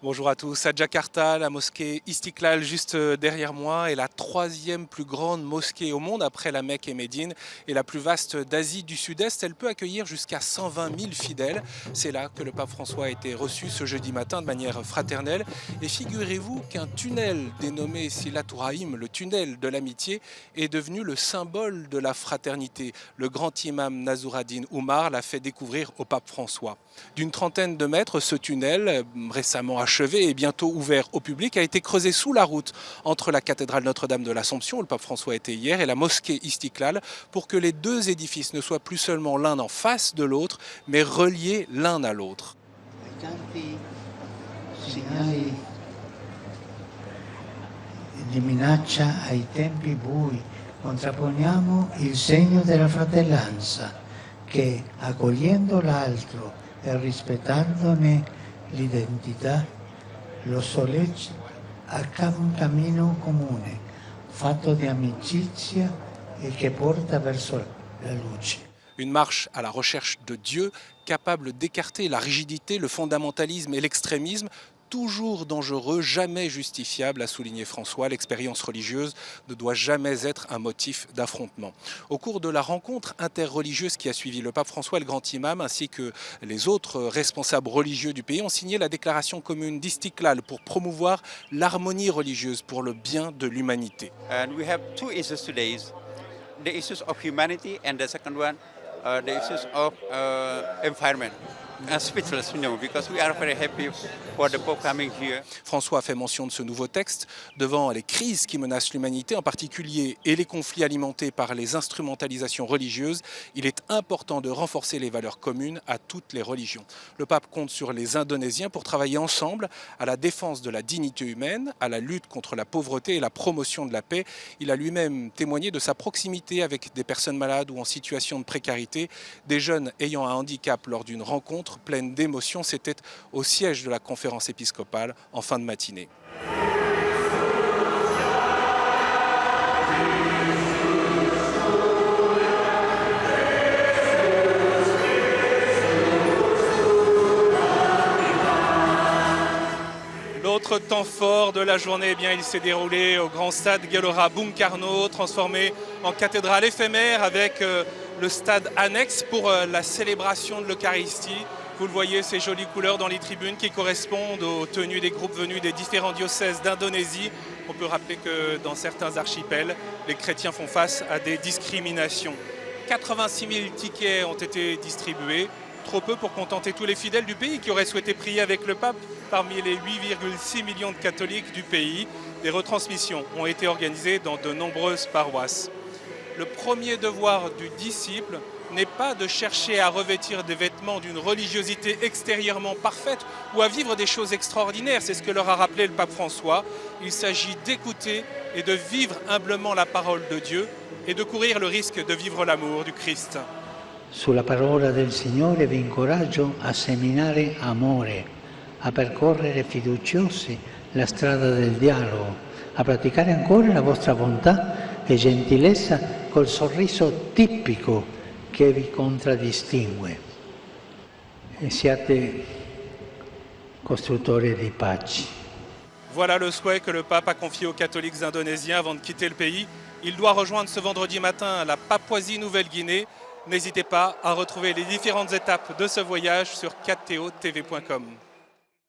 Bonjour à tous. À Jakarta, la mosquée Istiklal, juste derrière moi, est la troisième plus grande mosquée au monde après la Mecque et Médine et la plus vaste d'Asie du Sud-Est. Elle peut accueillir jusqu'à 120 000 fidèles. C'est là que le pape François a été reçu ce jeudi matin de manière fraternelle. Et figurez-vous qu'un tunnel dénommé Silaturaim, le tunnel de l'amitié, est devenu le symbole de la fraternité. Le grand imam Nasruddin Umar l'a fait découvrir au pape François. D'une trentaine de mètres, ce tunnel, récemment achevé et bientôt ouvert au public, a été creusé sous la route entre la cathédrale Notre-Dame de l'Assomption, où le pape François était hier, et la mosquée Istiklal, pour que les deux édifices ne soient plus seulement l'un en face de l'autre, mais reliés l'un à l'autre. Tanti segnali di minaccia ai tempi bui, contrapponiamo il segno della fratellanza che, accogliendo l'altro e rispettandone l'identità, lo sollecita a un cammino comune, fatto di amicizia e che porta verso la luce. Une marche à la recherche de Dieu, capable d'écarter la rigidité, le fondamentalisme et l'extrémisme, toujours dangereux, jamais justifiable, a souligné François. L'expérience religieuse ne doit jamais être un motif d'affrontement. Au cours de la rencontre interreligieuse qui a suivi, le pape François, le grand imam, ainsi que les autres responsables religieux du pays ont signé la déclaration commune d'Istiklal pour promouvoir l'harmonie religieuse pour le bien de l'humanité. And we have two issues today: the issues of humanity, and the second one, the issues of environment. I'm speechless, because we are very happy for the Pope coming here. François a fait mention de ce nouveau texte devant les crises qui menacent l'humanité, en particulier, et les conflits alimentés par les instrumentalisations religieuses. Il est important de renforcer les valeurs communes à toutes les religions. Le pape compte sur les Indonésiens pour travailler ensemble à la défense de la dignité humaine, à la lutte contre la pauvreté et la promotion de la paix. Il a lui-même témoigné de sa proximité avec des personnes malades ou en situation de précarité, des jeunes ayant un handicap lors d'une rencontre pleine d'émotions. C'était au siège de la conférence épiscopale en fin de matinée. L'autre temps fort de la journée, eh bien, il s'est déroulé au grand stade Gelora Bung Karno, transformé en cathédrale éphémère avec le stade annexe pour la célébration de l'Eucharistie. Vous le voyez, ces jolies couleurs dans les tribunes qui correspondent aux tenues des groupes venus des différents diocèses d'Indonésie. On peut rappeler que dans certains archipels, les chrétiens font face à des discriminations. 86 000 tickets ont été distribués, trop peu pour contenter tous les fidèles du pays qui auraient souhaité prier avec le pape parmi les 8,6 millions de catholiques du pays. Des retransmissions ont été organisées dans de nombreuses paroisses. Le premier devoir du disciple n'est pas de chercher à revêtir des vêtements d'une religiosité extérieurement parfaite ou à vivre des choses extraordinaires. C'est ce que leur a rappelé le pape François. Il s'agit d'écouter et de vivre humblement la parole de Dieu et de courir le risque de vivre l'amour du Christ. Sulla parola del Signore vi incoraggio a seminare amore, a percorrere fiduciosi la strada del dialogo, a praticare ancora la vostra bontà e gentilezza col sorriso tipico che vi contraddistingue. E siate costruttori di pace. Voilà le souhait que le pape a confié aux catholiques indonésiens avant de quitter le pays. Il doit rejoindre ce vendredi matin la Papouasie-Nouvelle-Guinée. N'hésitez pas à retrouver les différentes étapes de ce voyage sur 4TOTV.com.